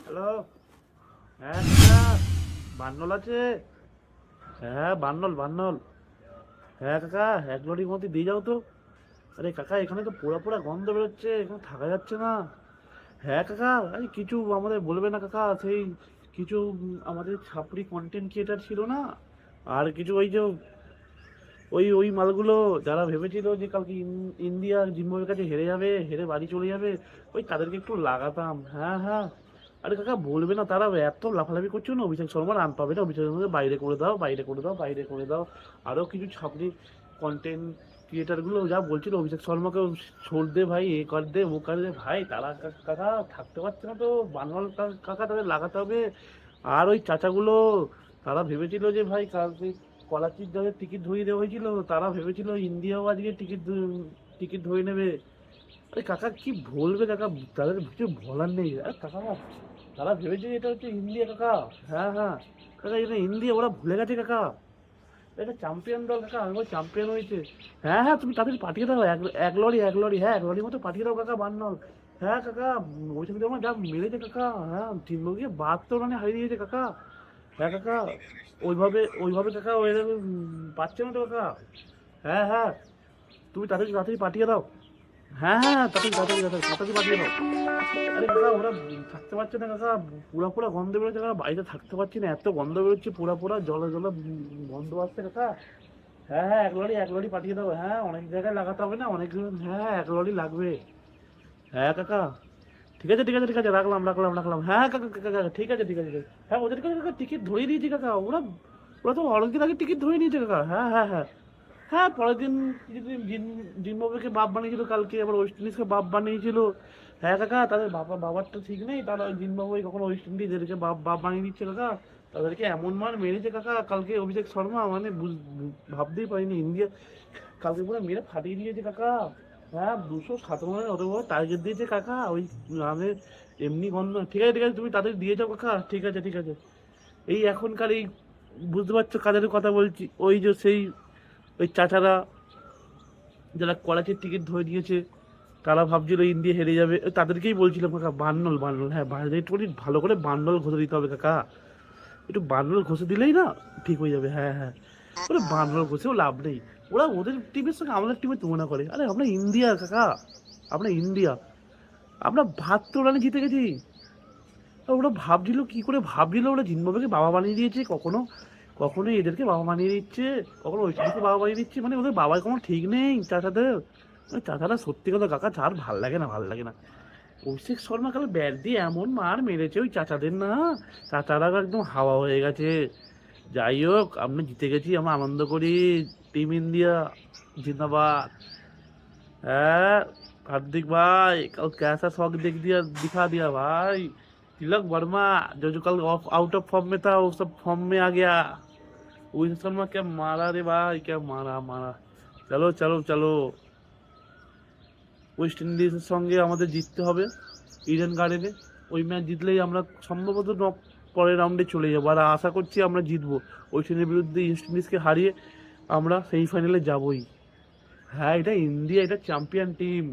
Hello. হ্যাঁ কাকা, বান্নল আছে? হ্যাঁ বান্নল বান্নল। হ্যাঁ কাকা, এক লরির মধ্যে দিয়ে যাও তো। আরে কাকা, এখানে তো পোড়া পোড়া গন্ধ বেরোচ্ছে, এখানে থাকা যাচ্ছে না। হ্যাঁ কাকা, আরে কিছু আমাদের বলবে না কাকা, সেই কিছু আমাদের ছাপড়ি কন্টেন্ট ক্রিয়েটার ছিল না, আর কিছু ওই যে ওই ওই মালগুলো, যারা ভেবেছিল যে কালকে ইন্ডিয়া জিম্বাবুয়ের কাছে হেরে যাবে, হেরে বাড়ি চলে যাবে, ওই তাদেরকে একটু লাগাতাম। হ্যাঁ হ্যাঁ। আরে কাকা বলবে না, তারা এত লাফালাফি করছো না, অভিষেক শর্মা রান পাবে না, অভিষেক শর্মাকে বাইরে করে দাও, বাইরে করে দাও, বাইরে করে দাও। আরও কিছু ছাপড়ি কন্টেন্ট ক্রিয়েটারগুলো যা বলছিল অভিষেক শর্মাকে ছোড় দে ভাই, এ কর দে ও কর দে ভাই, তারা কাকা থাকতে পারছে না তো, বানওয়াল কাকা তাদের লাগাতে হবে। আর ওই চাচাগুলো, তারা ভেবেছিল যে ভাই কালকে করাচির যাদের টিকিট ধরিয়ে দেওয়া হয়েছিল, তারা ভেবেছিল ইন্ডিয়াও আজকে টিকিট ধরে নেবে। আরে কাকা কি বলবে কাকা, তাদের কিছু বলার নেই। আরে কাকা, তারা ভেবেছে এটা হচ্ছে ইন্ডিয়া কাকা। হ্যাঁ হ্যাঁ কাকা, এটা ইন্ডিয়া, ওরা ভুলে গেছে কাকা। এটা চ্যাম্পিয়ন দল কাকা, একবার চ্যাম্পিয়ন হয়েছে। হ্যাঁ হ্যাঁ, তুমি তাড়াতাড়ি পাঠিয়ে দাও, এক লরি, হ্যাঁ এক লরির মতো পাঠিয়ে দাও কাকা, বান্নল। হ্যাঁ কাকা, ওইসব আমার যা মেরেছে কাকা, হ্যাঁ জিম্বাবুয়ে 72 রানে হারিয়ে দিয়েছে কাকা। হ্যাঁ কাকা, ওইভাবে ওইভাবে কাকা ওই পাচ্ছে না তো কাকা। হ্যাঁ হ্যাঁ, তুমি তাড়াতাড়ি তাড়াতাড়ি পাঠিয়ে দাও। হ্যাঁ হ্যাঁ, তাড়াতাড়ি তাড়াতাড়ি তাড়াতাড়ি তাড়াতাড়ি পাঠিয়ে দাও। আরে কাকা, ওরা থাকতে পারছে না কাকা, পুরা পুরা গন্ধ বেরোচ্ছে কাকা, বাড়িতে থাকতে পারছি না, এত গন্ধ বেরোচ্ছে, পুরা পুরা জলে জলে গন্ধ আসছে কাকা। হ্যাঁ হ্যাঁ, এক লরি পাঠিয়ে দাও। হ্যাঁ, অনেক জায়গায় লাগাতে হবে না, অনেক। হ্যাঁ, এক লরি লাগবে। হ্যাঁ কাকা, ঠিক আছে ঠিক আছে ঠিক আছে, রাখলাম রাখলাম রাখলাম। হ্যাঁ কাকা কাকা কাকা, ঠিক আছে ঠিক আছে ঠিক আছে। হ্যাঁ, ওদের কাছে কাকা টিকিট ধরিয়ে দিয়েছি কাকা, ওরা ওরা তো অনেকদিন আগে টিকিট ধরিয়ে নিয়েছে কাকা। হ্যাঁ হ্যাঁ হ্যাঁ। হ্যাঁ, পরের দিন কিছুদিন জিম্বাবুয়েকে বাপ বানিয়েছিল, কালকে আবার ওয়েস্ট ইন্ডিজকে বাপ বানিয়েছিল। হ্যাঁ কাকা, তাদের বাবারটা ঠিক নেই, তারা জিম্বাবুয়ে কখনো ওয়েস্ট ইন্ডিজ এদেরকে বাপ বানিয়ে দিচ্ছে কাকা। তাদেরকে এমন মার মেরেছে কাকা কালকে অভিষেক শর্মা, মানে ভাবতেই পারিনি ইন্ডিয়া কালকে পুরো মেরে ফাটিয়ে দিয়েছে কাকা। হ্যাঁ, 257 অত বড় টার্গেট দিয়েছে কাকা, ওই রানের এমনি গন্ধ। ঠিক আছে ঠিক আছে, তুমি তাদের দিয়ে যাও কাকা, ঠিক আছে ঠিক আছে। এই এখনকার এই, বুঝতে পারছো কাদের কথা বলছি, ওই যে সেই ওই চাচারা যারা করাচির টিকিট ধরে দিয়েছে, তারা ভাবছিল ইন্ডিয়া হেরে যাবে, তাদেরকেই বলছিলাম কাকা, বান্নল বান্নল, হ্যাঁ বাইরে একটু ভালো করে বান্নল ঘষে দিতে হবে কাকা, একটু বান্নল ঘষে দিলেই না ঠিক হয়ে যাবে। হ্যাঁ হ্যাঁ, ওরা বান্নল ঘষেও লাভ নেই, ওরা ওদের টিমের সঙ্গে আমাদের টিমের তুলনা করে। আরে আমরা ইন্ডিয়া কাকা, আমরা ইন্ডিয়া, আমরা 72 রানে জিতে গেছি। আর ওরা ভাবছিল, কি করে ভাবছিল, ওরা জিম্বাবুয়েকে বাবা বানিয়ে দিয়েছে, কখনো কখনো এদেরকে বাবা বানিয়ে দিচ্ছে, কখনো ওই দিকে বাবা বানিয়ে দিচ্ছে, মানে ওদের বাবার কোনো ঠিক নেই চাচাদের। মানে চাচারা সত্যি কথা কাকা, আর ভাল লাগে না, ভাল লাগে না। অভিষেক শর্মা কাল ব্যাট দিয়ে এমন মার মেরেছে ওই চাচাদের না, চাচারা একদম হাওয়া হয়ে গেছে। যাই হোক, আমরা জিতে গেছি, আমরা আনন্দ করি। টিম ইন্ডিয়া जिंदाबाद। है हार्दिक भाई, कल कैसा शौक देख दिया, दिखा दिया भाई। तिलक वर्मा जो जो कल ऑफ आउट ऑफ फॉर्म में था, वो सब फॉर्म में आ गया। रोहित शर्मा क्या मारा रे भाई, क्या मारा मारा। চলো চলো চলো, ওয়েস্ট ইন্ডিজের সঙ্গে আমাদের জিততে হবে ইডেন গার্ডেনে। ওই ম্যাচ জিতলেই আমরা সম্ভবত পরের রাউন্ডে চলে যাবো, আর আশা করছি আমরা জিতবো। ওয়েস্ট ইন্ডিজের বিরুদ্ধে ইস্ট ইন্ডিজকে হারিয়ে আমরা সেমিফাইনালে যাবোই। হ্যাঁ, এটা ইন্ডিয়া, এটা চ্যাম্পিয়ন টিম।